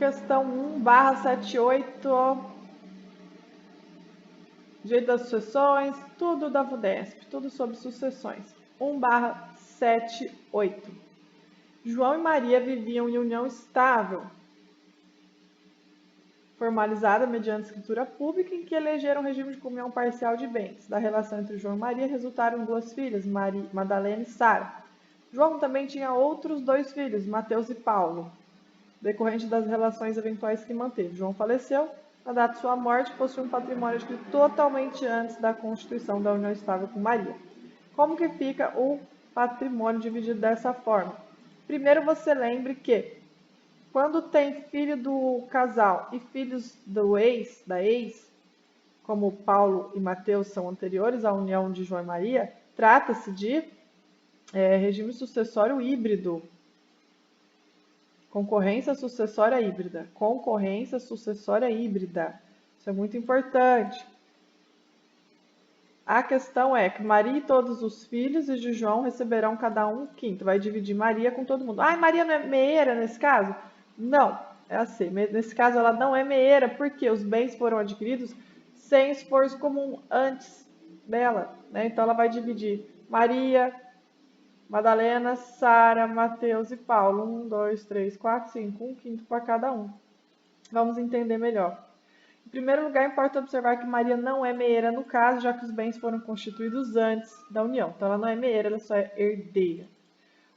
questão 1/78, direito das sucessões, tudo da VUDESP, tudo sobre sucessões. 1/78. João e Maria viviam em união estável, formalizada mediante escritura pública, em que elegeram um regime de comunhão parcial de bens. Da relação entre João e Maria resultaram 2 filhas, Madalena e Sara. João também tinha outros 2 filhos, Mateus e Paulo, decorrente das relações eventuais que manteve. João faleceu, na data de sua morte, possui um patrimônio adquirido totalmente antes da constituição da união estável com Maria. Como que fica o patrimônio dividido dessa forma? Primeiro você lembre que quando tem filho do casal e filhos da ex, como Paulo e Mateus são anteriores à união de João e Maria, trata-se de regime sucessório híbrido. Concorrência sucessória híbrida. Concorrência sucessória híbrida. Isso é muito importante. A questão é que Maria e todos os filhos de João receberão cada um 1/5. Vai dividir Maria com todo mundo. Maria não é meieira nesse caso? Não, é assim. Nesse caso ela não é meieira porque os bens foram adquiridos sem esforço comum antes dela, né? Então ela vai dividir Maria, Madalena, Sara, Mateus e Paulo. 1, 2, 3, 4, 5. 1/5 para cada um. Vamos entender melhor. Em primeiro lugar, importa observar que Maria não é meieira no caso, já que os bens foram constituídos antes da união. Então ela não é meieira, ela só é herdeira.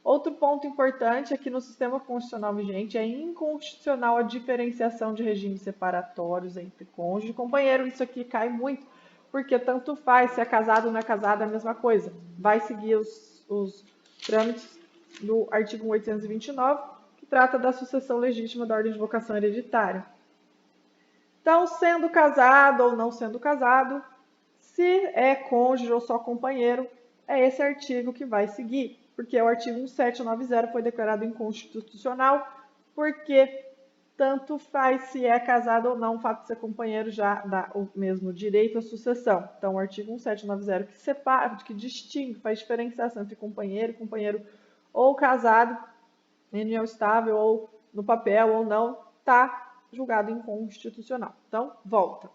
Outro ponto importante é que no sistema constitucional vigente é inconstitucional a diferenciação de regimes separatórios entre cônjuge e companheiro. Isso aqui cai muito, porque tanto faz, se é casado ou não é casado, é a mesma coisa. Vai seguir os trâmites do artigo 829, que trata da sucessão legítima da ordem de vocação hereditária. Então, sendo casado ou não sendo casado, se é cônjuge ou só companheiro, é esse artigo que vai seguir, porque o artigo 1790 foi declarado inconstitucional, porque tanto faz se é casado ou não, o fato de ser companheiro já dá o mesmo direito à sucessão. Então, o artigo 1790 que separa, que distingue, faz diferenciação entre companheiro ou casado, em união estável ou no papel ou não, está julgado inconstitucional. Então, volta.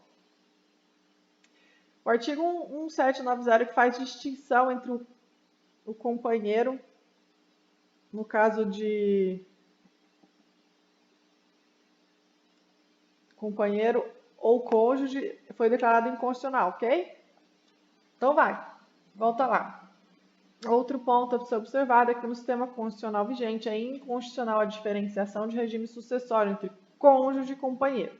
O artigo 1790 que faz distinção entre o companheiro, no caso de companheiro ou cônjuge, foi declarado inconstitucional, ok? Então volta lá. Outro ponto a ser observado é que no sistema constitucional vigente é inconstitucional a diferenciação de regime sucessório entre cônjuge e companheiro,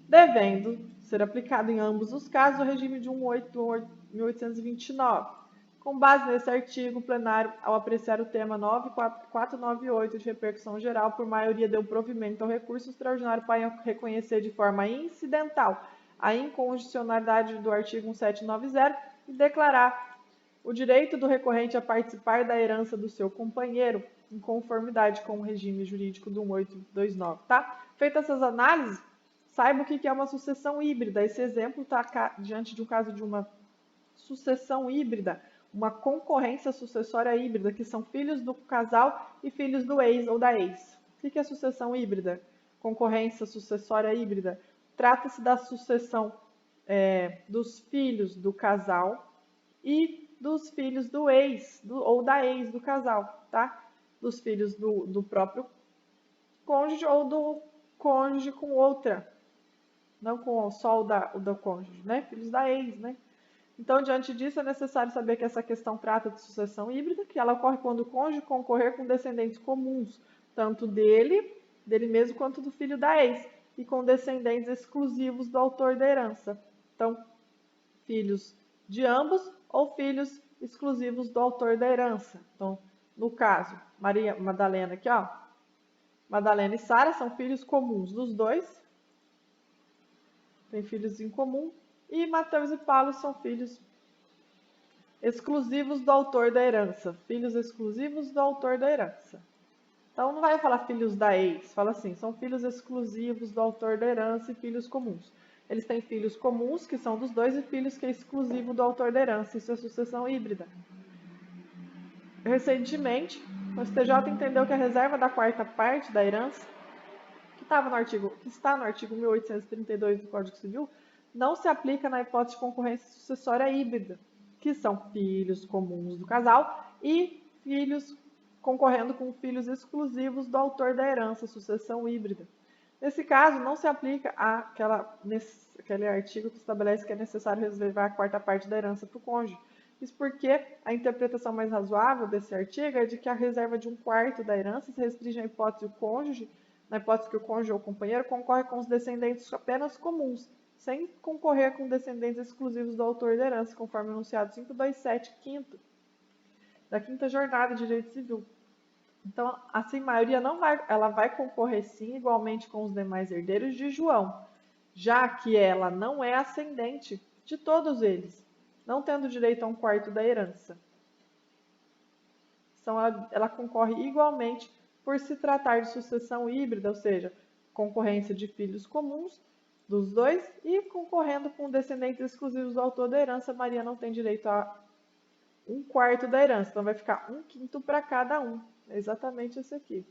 devendo ser aplicado em ambos os casos o regime de 1829. Com base nesse artigo, o plenário, ao apreciar o tema 9498 de repercussão geral, por maioria deu provimento ao recurso extraordinário para reconhecer de forma incidental a inconstitucionalidade do artigo 1790 e declarar o direito do recorrente a participar da herança do seu companheiro, em conformidade com o regime jurídico do 1829. Tá? Feitas essas análises, saiba o que é uma sucessão híbrida. Esse exemplo está diante de um caso de uma sucessão híbrida, uma concorrência sucessória híbrida, que são filhos do casal e filhos do ex ou da ex. O que é sucessão híbrida? Concorrência sucessória híbrida. Trata-se da sucessão dos filhos do casal e dos filhos do ex ou da ex do casal, tá? Dos filhos do próprio cônjuge ou do cônjuge com outra, não com só o da cônjuge, né? Filhos da ex, né? Então, diante disso, é necessário saber que essa questão trata de sucessão híbrida, que ela ocorre quando o cônjuge concorrer com descendentes comuns, tanto dele mesmo, quanto do filho da ex, e com descendentes exclusivos do autor da herança. Então, filhos de ambos ou filhos exclusivos do autor da herança. Então, no caso, Madalena aqui, ó, Madalena e Sara são filhos comuns dos dois, tem filhos em comum, e Mateus e Paulo são filhos exclusivos do autor da herança. Filhos exclusivos do autor da herança. Então, não vai falar filhos da ex, fala assim, são filhos exclusivos do autor da herança e filhos comuns. Eles têm filhos comuns, que são dos dois, e filhos que é exclusivo do autor da herança. Isso é sucessão híbrida. Recentemente, o STJ entendeu que a reserva da quarta parte da herança que está no artigo 1832 do Código Civil, não se aplica na hipótese de concorrência sucessória híbrida, que são filhos comuns do casal e filhos concorrendo com filhos exclusivos do autor da herança, sucessão híbrida. Nesse caso, não se aplica aquele artigo que estabelece que é necessário reservar a quarta parte da herança para o cônjuge. Isso porque a interpretação mais razoável desse artigo é de que a reserva de um quarto da herança se restringe à hipótese do cônjuge, na hipótese que o cônjuge ou companheiro concorre com os descendentes apenas comuns, sem concorrer com descendentes exclusivos do autor da herança, conforme enunciado 527, quinto, da quinta jornada de direito civil. Então, assim, a maioria ela vai concorrer sim igualmente com os demais herdeiros de João, já que ela não é ascendente de todos eles, não tendo direito a um quarto da herança. Então, ela concorre igualmente por se tratar de sucessão híbrida, ou seja, concorrência de filhos comuns dos dois e concorrendo com descendentes exclusivos do autor da herança, Maria não tem direito a um quarto da herança, então vai ficar um quinto para cada um. É exatamente esse aqui.